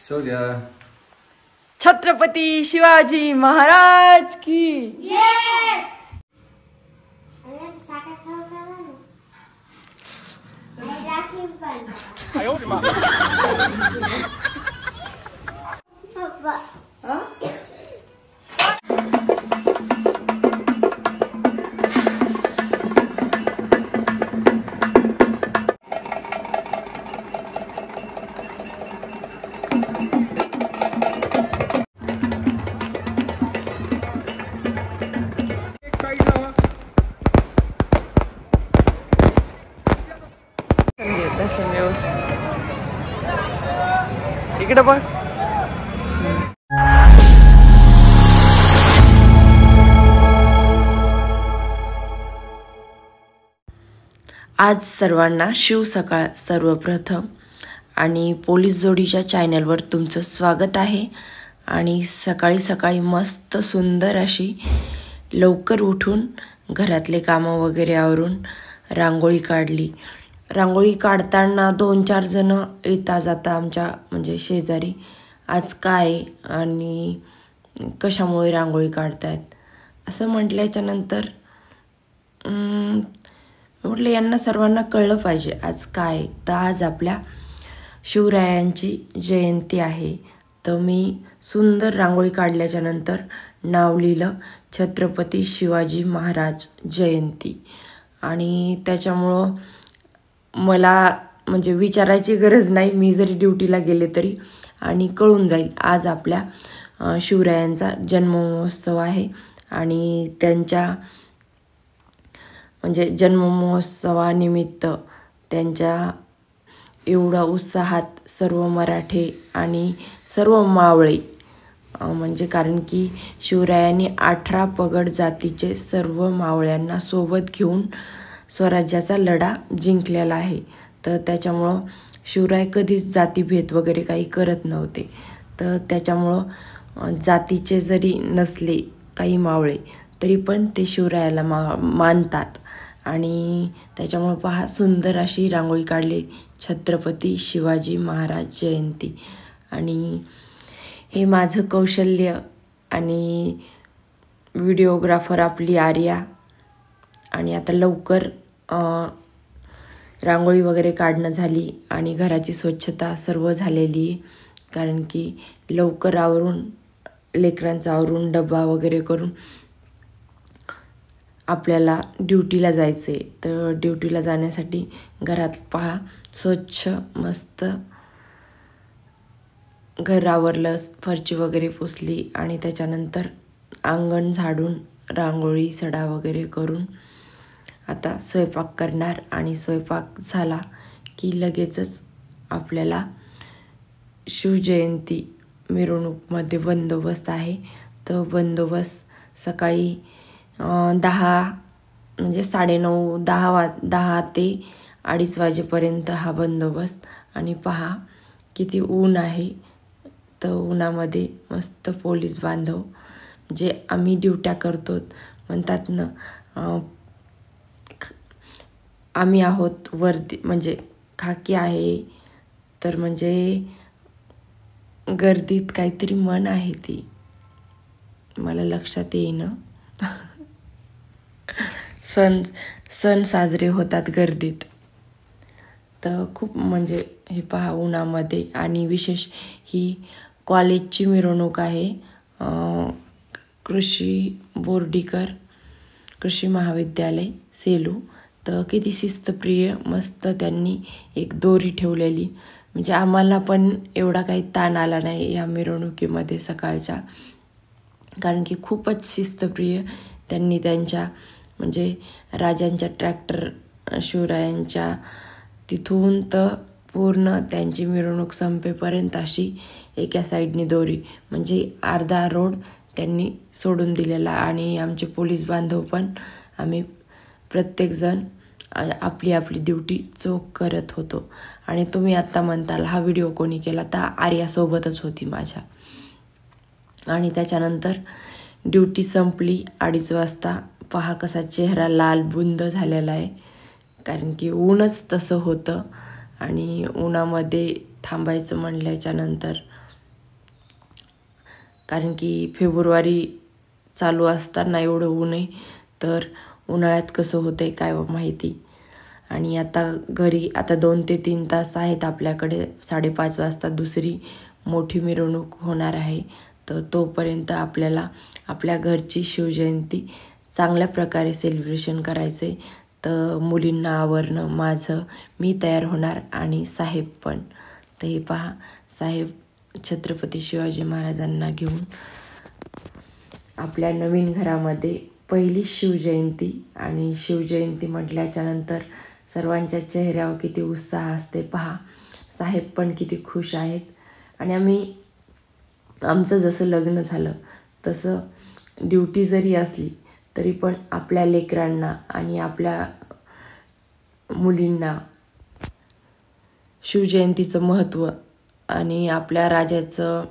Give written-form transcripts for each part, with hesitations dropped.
सूर्या छत्रपती शिवाजी महाराज की इकडे बघ. आज सर्वांना शिव सकाळ सर्वप्रथम आणि पोलीस जोडीच्या चॅनलवर तुमचं स्वागत आहे. आणि सकाळी सकाळी मस्त सुंदर अशी लवकर उठून घरातले कामं वगैरे आवरून रांगोळी काढली. रांगोळी काढताना 2-4 जण येता जाता आमच्या म्हणजे शेजारी आज काय आणि कशामुळे रांगोळी काढतायत असं म्हटल्याच्यानंतर म्हटलं यांना सर्वांना कळलं पाहिजे आज काय. तर आज आपल्या शिवरायांची जयंती आहे. तर मी सुंदर रांगोळी काढल्याच्यानंतर नाव लिहिलं छत्रपती शिवाजी महाराज जयंती. आणि त्याच्यामुळं मला म्हणजे विचारायची गरज नाही, मी जरी ड्युटीला गेले तरी आणि कळून जाईल आज आपल्या शिवरायांचा जन्ममहोत्सव आहे. आणि त्यांच्या म्हणजे जन्ममहोत्सवानिमित्त त्यांच्या एवढा उत्साहात सर्व मराठे आणि सर्व मावळे म्हणजे कारण की शिवरायांनी 18 पगड जातीचे सर्व मावळ्यांना सोबत घेऊन स्वराज्याचा लढा जिंकलेला आहे. तर त्याच्यामुळं शिवराय कधीच जातीभेद वगैरे काही करत नव्हते. तर त्याच्यामुळं जातीचे जरी नसले काही मावळे तरी पण ते शिवरायाला मानतात. आणि त्याच्यामुळं पहा सुंदर अशी रांगोळी काढली छत्रपती शिवाजी महाराज जयंती. आणि हे माझं कौशल्य आणि व्हिडिओग्राफर आपली आर्या. आणि आता लवकर रांगोळी वगैरे काढणं झाली आणि घराची स्वच्छता सर्व झालेली आहे. कारण की लवकर आवरून लेकरांचा आवरून डबा वगैरे करून आपल्याला ड्युटीला जायचं आहे. तर ड्युटीला जाण्यासाठी घरात पहा स्वच्छ मस्त घर आवरलं, फरची वगैरे पुसली आणि त्याच्यानंतर अंगण झाडून रांगोळी सडा वगैरे करून आता स्वयंपाक करणार. आणि स्वयंपाक झाला की लगेचच आपल्याला शिवजयंती मिरवणूकमध्ये बंदोबस्त आहे. तर बंदोबस्त सकाळी 10 म्हणजे 9:30 10 ते 2:30 वाजेपर्यंत हा बंदोबस्त. आणि पहा किती ऊन आहे. तर उन्हामध्ये मस्त पोलीस बांधव जे आम्ही ड्युट्या करतो म्हणतात ना आम्ही आहोत वर्दी म्हणजे खाकी आहे. तर म्हणजे गर्दीत काहीतरी मन आहे ती मला लक्षात येईना. सण साजरे होतात गर्दीत. तर खूप म्हणजे हे पहा उन्हामध्ये. आणि विशेष ही कॉलेजची मिरवणूक आहे. कृषी बोर्डीकर कृषी महाविद्यालय सेलू. तर किती शिस्तप्रिय मस्त त्यांनी एक दोरी ठेवलेली. म्हणजे आम्हाला पण एवढा काही ताण आला नाही या मिरवणुकीमध्ये सकाळच्या. कारण की खूपच शिस्तप्रिय त्यांनी त्यांच्या म्हणजे राजांच्या ट्रॅक्टर शिवरायांच्या तिथून तर पूर्ण त्यांची मिरवणूक संपेपर्यंत अशी एका साईडनी दोरी म्हणजे अर्धा रोड त्यांनी सोडून दिलेला. आणि आमचे पोलीस बांधव पण आम्ही प्रत्येकजण आपली आपली ड्युटी चोख करत होतो. आणि तुम्ही आत्ता म्हणताल हा व्हिडिओ कोणी केला, तर आर्यासोबतच होती माझ्या. आणि त्याच्यानंतर ड्युटी संपली 2:30 वाजता. पहा कसा चेहरा लाल बुंद झालेला आहे. कारण की ऊनच तसं होतं आणि उन्हामध्ये थांबायचं म्हणल्याच्यानंतर कारण की फेब्रुवारी चालू असताना एवढं ऊन आहे, तर उन्हाळ्यात कसं होतं आहे काय माहिती. आणि आता घरी आता 2 ते 3 तास आहेत आपल्याकडे. 5:30 वाजता दुसरी मोठी मिरवणूक होणार आहे. तर तोपर्यंत आपल्याला आपल्या घरची शिवजयंती चांगल्या प्रकारे सेलिब्रेशन करायचं आहे. तर मुलींना आवरणं माझं, मी तयार होणार आणि साहेब पण. तर हे पहा, साहेब छत्रपती शिवाजी महाराजांना घेऊन आपल्या नवीन घरामध्ये पहिली शिवजयंती. आणि शिवजयंती म्हटल्याच्यानंतर सर्वांच्या चेहऱ्यावर किती उत्साह असते पहा. साहेब पण किती खुश आहेत. आणि आमचं जसं लग्न झालं तसं ड्युटी जरी असली तरी पण आपल्या लेकरांना आणि आपल्या मुलींना शिवजयंतीचं महत्त्व आणि आपल्या राजाचं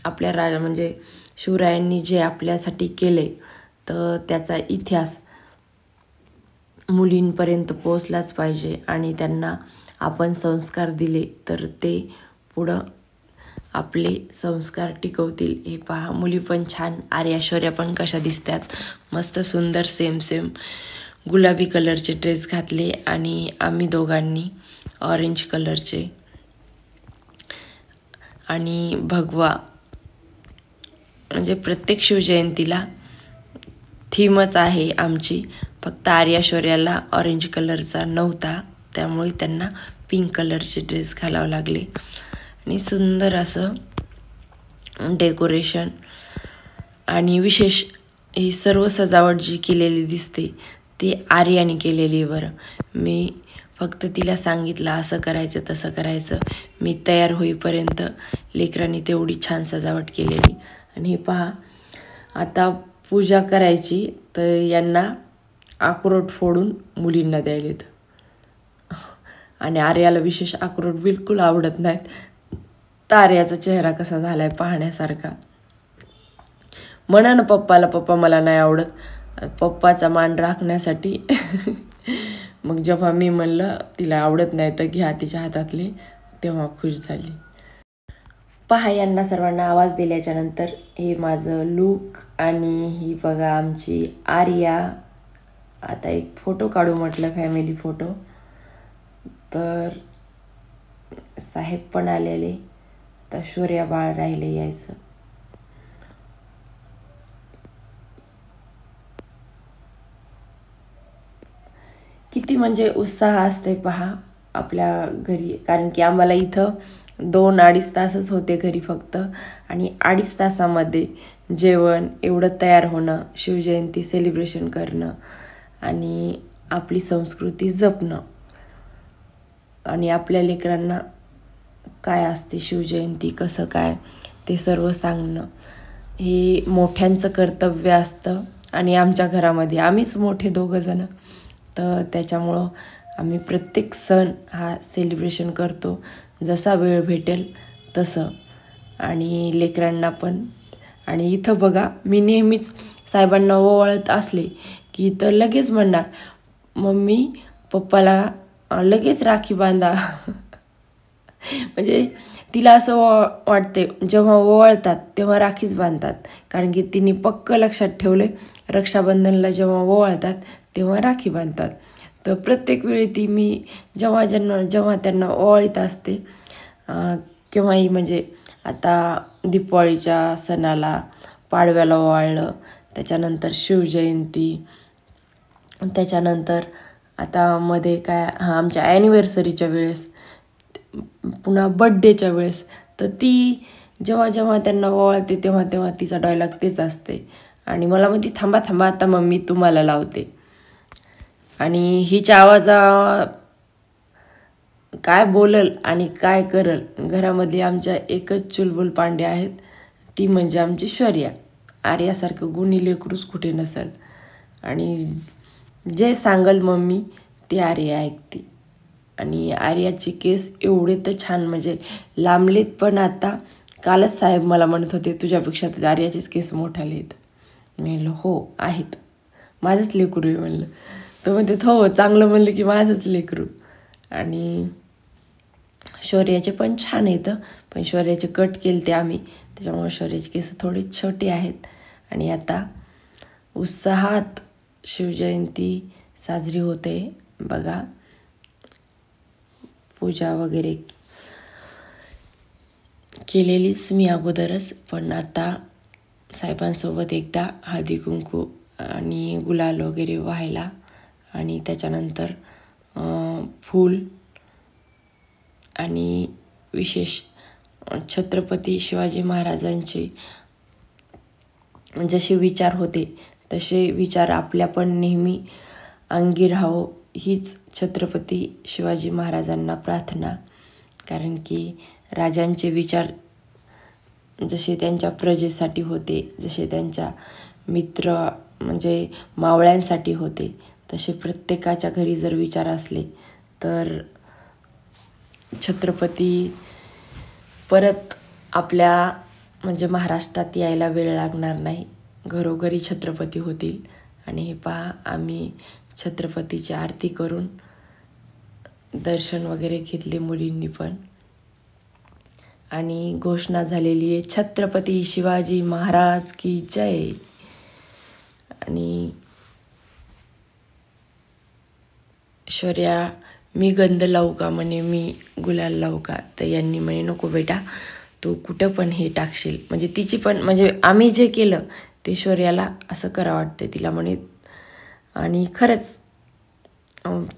म्हणजे शिवरायांनी जे आपल्यासाठी केले तर त्याचा इतिहास मुलींपर्यंत पोहोचलाच पाहिजे. आणि त्यांना आपण संस्कार दिले तर ते पुढं आपले संस्कार टिकवतील. हे पहा, मुली पण छान, आर्या पण कशा दिसतात, मस्त सुंदर सेम गुलाबी कलरचे ड्रेस घातले आणि आम्ही दोघांनी ऑरेंज कलरचे. आणि भगवा म्हणजे प्रत्येक शिवजयंतीला थीमच आहे आमची. फक्त आर्या ऑरेंज कलरचा नव्हता, त्यामुळे त्यांना पिंक कलरचे ड्रेस घालावं लागले. आणि सुंदर असं डेकोरेशन आणि विशेष ही सर्व सजावट जी केलेली दिसते ती आर्याने केलेली. बरं, मी फक्त तिला सांगितलं असं करायचं तसं करायचं. मी तयार होईपर्यंत लेकरांनी तेवढी छान सजावट केलेली. आणि हे पहा, आता पूजा करायची तर यांना अक्रोड फोडून मुलींना द्यायलेत. आणि आर्याला विशेष अक्रोड बिलकुल आवडत नाहीत. तर आर्याचा चेहरा कसा झाला आहे पाहण्यासारखा. म्हणा ना पप्पाला, पप्पा मला नाही आवडत. पप्पाचा मान राखण्यासाठी मग जेव्हा मी म्हणलं तिला आवडत नाही तर घ्या तिच्या हातातले, तेव्हा खुश झाली. पहा, यांना सर्वांना आवाज दिल्याच्या नंतर हे माझं लूक. आणि ही बघा आमची आर्या. आता एक फोटो काढू म्हटलं, फॅमिली फोटो. तर साहेब पण आलेले. आता शौर्या बाळ राहिले यायचं. किती म्हणजे उत्साह असते पहा आपल्या घरी. कारण की आम्हाला इथं 2-2.5 तासच होते घरी फक्त. आणि 2.5 तासामध्ये जेवण, एवढं तयार होणं, शिवजयंती सेलिब्रेशन करणं आणि आपली संस्कृती जपणं आणि आपल्या लेकरांना काय असते शिवजयंती, कसं काय ते सर्व सांगणं हे मोठ्यांचं कर्तव्य असतं. आणि आमच्या घरामध्ये आम्हीच मोठे 2 जण, तर त्याच्यामुळं आम्ही प्रत्येक सण हा सेलिब्रेशन करतो जसा वेळ भेटेल तसं. आणि लेकरांना पण. आणि इथं बघा, मी नेहमीच साहेबांना ओवाळत असले की तर लगेच म्हणणार, मम्मी पप्पाला लगेच राखी बांधा. म्हणजे तिला असं वाटते जेव्हा ओवाळतात तेव्हा राखीच बांधतात. कारण की तिने पक्क लक्षात ठेवले, रक्षाबंधनला जेव्हा ओवाळतात तेव्हा राखी बांधतात. तर प्रत्येक वेळी ती मी जेव्हा त्यांना ओवाळीत असते, केव्हाही म्हणजे आता दीपावलीच्या सणाला, पाडव्याला ओवाळलं, त्याच्यानंतर शिवजयंती, त्याच्यानंतर आता मध्ये काय आमच्या ॲनिव्हर्सरीच्या वेळेस, पुन्हा बड्डेच्या वेळेस. तर ती जेव्हा त्यांना ओवाळते तेव्हा तिचा डायलॉग तेच असते. आणि मला म्हणते, थांबा आता मम्मी तुम्हाला लावते. आणि हिच्या आवाजा काय बोलल आणि काय करल. घरामध्ये आमच्या एकच चुलबुल पांडे आहेत, ती म्हणजे आमची शौर्या. आर्यासारखं गुणी लेकरूच कुठे नसेल. आणि जे सांगल मम्मी ते आर्या ऐकते. आणि आर्याची केस एवढे तर छान म्हणजे लांबलेत. पण आता कालच साहेब मला म्हणत होते, तुझ्यापेक्षा तर आर्याचेच केस मोठाले आहेत. मी म्हणलं हो आहेत, माझंच लेकरू आहे म्हणलं. तर म्हणते हो, चांगलं म्हणलं की माझंच लेकरू. आणि शौर्याचे पण छान येतं, पण शौर्याचे कट केले ते आम्ही, त्याच्यामुळे शौर्याचे केस थोडे छोटे आहेत. आणि आता उत्साहात शिवजयंती साजरी होते बघा. पूजा वगैरे केलेलीच मी अगोदरच, पण आता साहेबांसोबत एकदा हळदी कुंकू आणि गुलाल वगैरे व्हायला, आणि त्याच्यानंतर फूल आणि विशेष छत्रपती शिवाजी महाराजांचे जसे विचार होते तसे विचार आपल्या पण नेहमी अंगी राहावं, हीच छत्रपती शिवाजी महाराजांना प्रार्थना. कारण की राजांचे विचार जसे त्यांच्या प्रजेसाठी होते, जसे त्यांच्या मित्र म्हणजे मावळ्यांसाठी होते, तसे प्रत्येकाच्या घरी जर विचार असले तर छत्रपती परत आपल्या म्हणजे महाराष्ट्रात यायला वेळ लागणार नाही, घरोघरी छत्रपती होतील. आणि हे पहा, आम्ही छत्रपतीची आरती करून दर्शन वगैरे घेतले मुलींनी पण, आणि घोषणा झालेली आहे छत्रपती शिवाजी महाराज की जय. आणि शौर्या मी गंध लावू का म्हणे, मी गुलाल लावू का, तर यांनी म्हणे नको बेटा, तू कुठं पण हे टाकशील. म्हणजे तिची पण म्हणजे आम्ही जे केलं ते शौर्याला असं करा वाटतं तिला म्हणे. आणि खरंच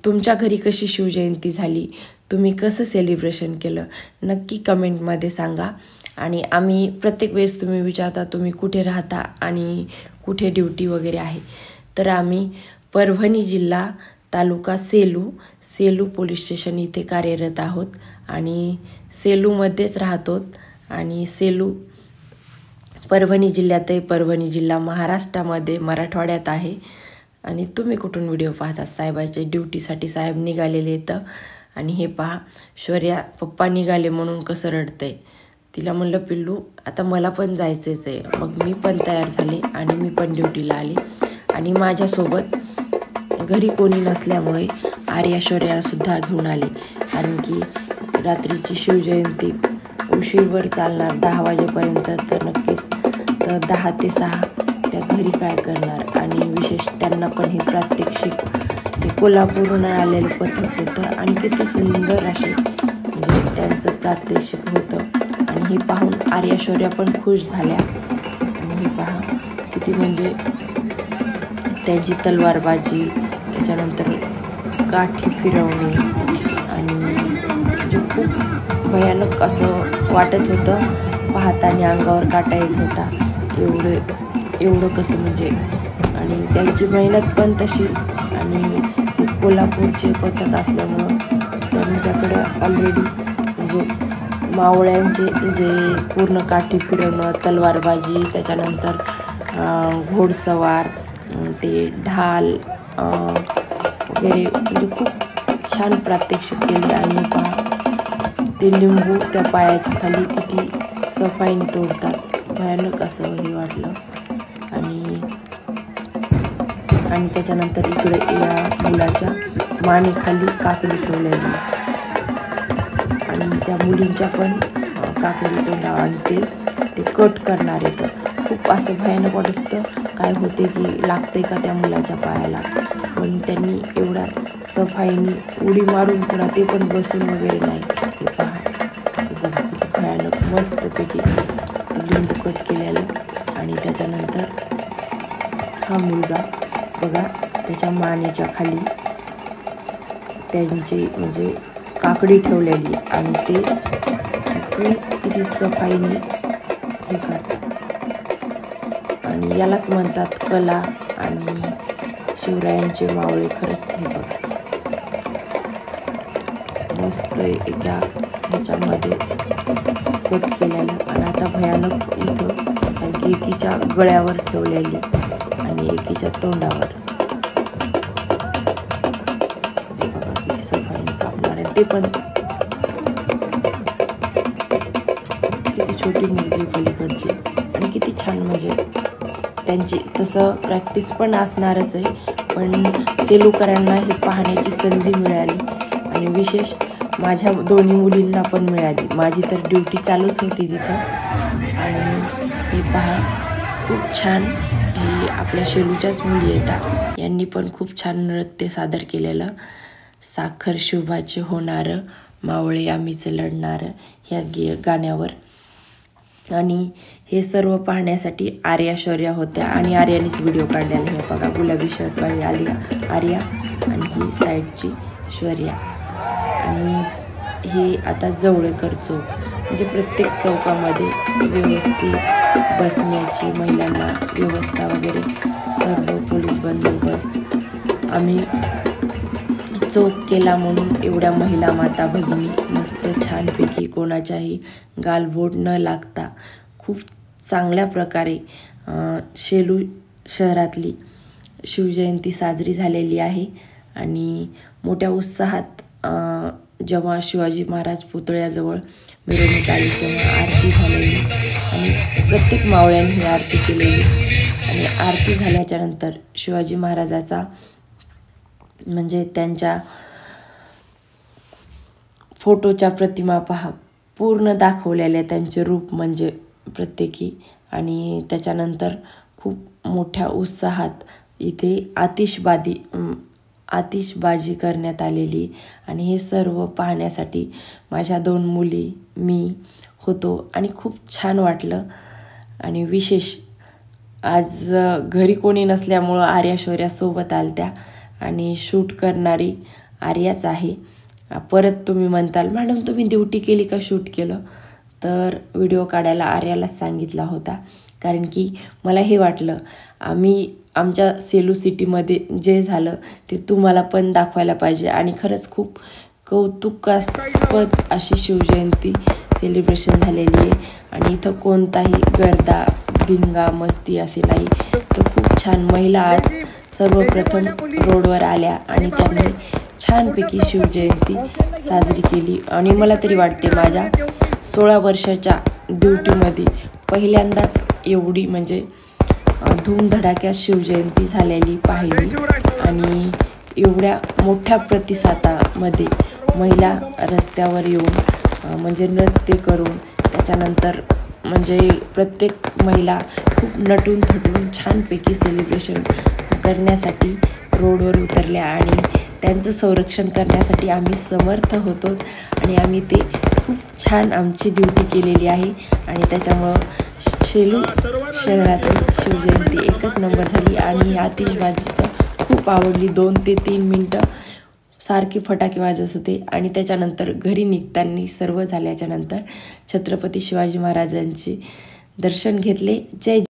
तुमच्या घरी कशी शिवजयंती झाली, तुम्ही कसं सेलिब्रेशन केलं, नक्की कमेंटमध्ये सांगा. आणि आम्ही प्रत्येक वेळेस तुम्ही विचारता तुम्ही कुठे राहता आणि कुठे ड्युटी वगैरे आहे, तर आम्ही परभणी जिल्हा तालुका सेलू पोलीस स्टेशन इथे कार्यरत आहोत, आणि सेलूमध्येच राहतो. आणि सेलू परभणी जिल्ह्यात आहे, परभणी जिल्हा महाराष्ट्रामध्ये मराठवाड्यात आहे. आणि तुम्ही कुठून व्हिडिओ पाहता, साहेबाच्या ड्युटीसाठी साहेब निघालेले येतं. आणि हे पहा, शौर्या पप्पा निघाले म्हणून कसं रडतंय. तिला म्हणलं पिल्लू आता मला पण जायचंच आहे. मग मी पण तयार झाले आणि मी पण ड्युटीला आले. आणि माझ्यासोबत घरी कोणी नसल्यामुळे आर्या शौर्यासुद्धा घेऊन आले, कारण की रात्रीची शिवजयंती उशीरवर चालणार 10 वाजेपर्यंत, तर नक्कीच तर 10 ते 6 त्या घरी काय करणार. आणि विशेष त्यांना पण हे प्रात्यक्षिक हे कोल्हापूरहून आलेलं पथक होतं, आणि किती सुंदर असे म्हणजे त्यांचं प्रात्यक्षिक होतं. आणि हे पाहून आर्या शौर्या पण खुश झाल्या. आणि हे पहा किती म्हणजे त्यांची तलवारबाजी, त्याच्यानंतर काठी फिरवणे, आणि जे खूप भयानक असं वाटत होतं, पाहताना अंगावर काटा येत होता. एवढं कसं म्हणजे, आणि त्यांची मेहनत पण तशी. आणि कोल्हापूरचे पथक असल्यामुळं त्यांच्याकडं ऑलरेडी म्हणजे मावळ्यांचे जे पूर्ण काठी फिरवणं, तलवारबाजी, त्याच्यानंतर घोडसवार, ते ढाल वगैरे म्हणजे खूप छान प्रात्यक्षिक केले. आणि पहा ते लिंबू त्या पायाच्या खाली किती सफाईने तोडतात, भयानक असं हे वाटलं. आणि त्याच्यानंतर इकडे या मुलाच्या मानेखाली काकडी ठेवलेली, आणि त्या मुलींच्या पण काकडी तोंडा, आणि ते कट करणार येतं. खूप असं भयानक वाटत होतं, काय होते की लागतंय का त्या मुलाच्या पायाला. पण त्यांनी एवढ्या सफाईने उडी मारून पुन्हा ते पण बसून वगैरे नाही. हे पहा किती भयानक मस्तपैकी लिंबू कट केलेलं. आणि त्याच्यानंतर हा मुलगा बघा त्याच्या मानेच्या खाली त्यांची म्हणजे काकडी ठेवलेली, आणि ते किती सफाईने हे करतात. आणि यालाच म्हणतात कला आणि शिवरायांचे मावळे. खरंच हे बघा मस्त एका ह्याच्यामध्ये कट केलेलं. आणि आता भयानक इथं एकीच्या गळ्यावर ठेवलेली आणि एकीच्या तोंडावर. बघा किती सफाईने कापणार आहे. ते पण किती छोटी मुलगी पलीकडची, आणि किती छान म्हणजे त्यांची तसं प्रॅक्टिस पण असणारच आहे. पण सेलूकरांना हे पाहण्याची संधी मिळाली, आणि विशेष माझ्या दोन्ही मुलींना पण मिळाली. माझी तर ड्युटी चालूच होती तिथं. आणि हे पहा खूप छान, ही आपल्या शेलूच्याच मुली येतात. यांनी पण खूप छान नृत्य सादर केलेलं. साखर शुभाचे होणारं, मावळे आम्हीच लढणारं ह्या गाण्यावर. आणि हे सर्व पाहण्यासाठी आर्या शौर्या होत्या आणि आर्यानेच व्हिडिओ काढलेला. हे बघा गुलाबी शर्ट वाली आर्या आणि ही साईडची शौर्या. आणि हे आता जवळेकर चौक, म्हणजे प्रत्येक चौकामध्ये व्यवस्थित बसण्याची महिलांना व्यवस्था वगैरे सर्व पोलीस बंदोबस्त. आम्ही चौक केला म्हणून एवढ्या महिला माता भगिनी मस्त छानपैकी कोणाच्याही गालबोट न लागता खूप चांगल्या प्रकारे शेलू शहरातली शिवजयंती साजरी झालेली आहे. आणि मोठ्या उत्साहात जेव्हा शिवाजी महाराज पुतळ्याजवळ मिरवणूक आली तेव्हा आरती झालेली आणि प्रत्येक मावळ्याने ही आरती केलेली. आणि आरती झाल्याच्यानंतर शिवाजी महाराजाचा म्हणजे त्यांच्या फोटोच्या प्रतिमा पहा पूर्ण दाखवलेल्या, त्यांचे रूप म्हणजे प्रत्येकी. आणि त्याच्यानंतर खूप मोठ्या उत्साहात इथे आतिषबाजी करण्यात आलेली. आणि हे सर्व पाहण्यासाठी माझ्या 2 मुली, मी होतो आणि खूप छान वाटलं. आणि विशेष आज घरी कोणी नसल्यामुळं आर्या शौर्या सोबत आलत्या आणि शूट करणारी आर्याच आहे. परत तुम्ही म्हणताल मॅडम तुम्ही ड्युटी केली का शूट केलं, तर व्हिडिओ काढायला आर्यालाच सांगितला होता. कारण की मला हे वाटलं आमच्या सेलू सिटीमध्ये जे झालं ते तुम्हाला पण दाखवायला पाहिजे. आणि खरंच खूप कौतुकास्पद अशी शिवजयंती सेलिब्रेशन झालेली आहे. आणि इथं कोणताही गर्दा धिंगा मस्ती असे नाही, तर खूप छान महिला आज सर्वप्रथम रोडवर आल्या आणि त्यांनी छानपैकी शिवजयंती साजरी केली. आणि मला तरी वाटते माझ्या 16 वर्षाच्या ड्युटीमध्ये पहिल्यांदाच एवढी म्हणजे धूमधडाक्यात शिवजयंती झालेली पाहिली. आणि एवढ्या मोठ्या प्रतिसादामध्ये महिला रस्त्यावर येऊन म्हणजे नृत्य करून त्याच्यानंतर म्हणजे प्रत्येक महिला खूप नटून थटून छानपैकी सेलिब्रेशन करण्यासाठी रोडवर उतरल्या. आणि त्यांचं संरक्षण करण्यासाठी आम्ही समर्थ होतो आणि आम्ही ते खूप छान आमची ड्युटी केलेली आहे. आणि त्याच्यामुळं शेलू शहरातील शिवजयंती एकच नंबर झाली. आणि आतिषबाजी तर खूप आवडली. 2 ते 3 मिनटं सारखे फटाके वाजत होते. आणि त्याच्यानंतर घरी निघताना सर्व झाल्याच्यानंतर छत्रपती शिवाजी महाराजांचे दर्शन घेतले. जय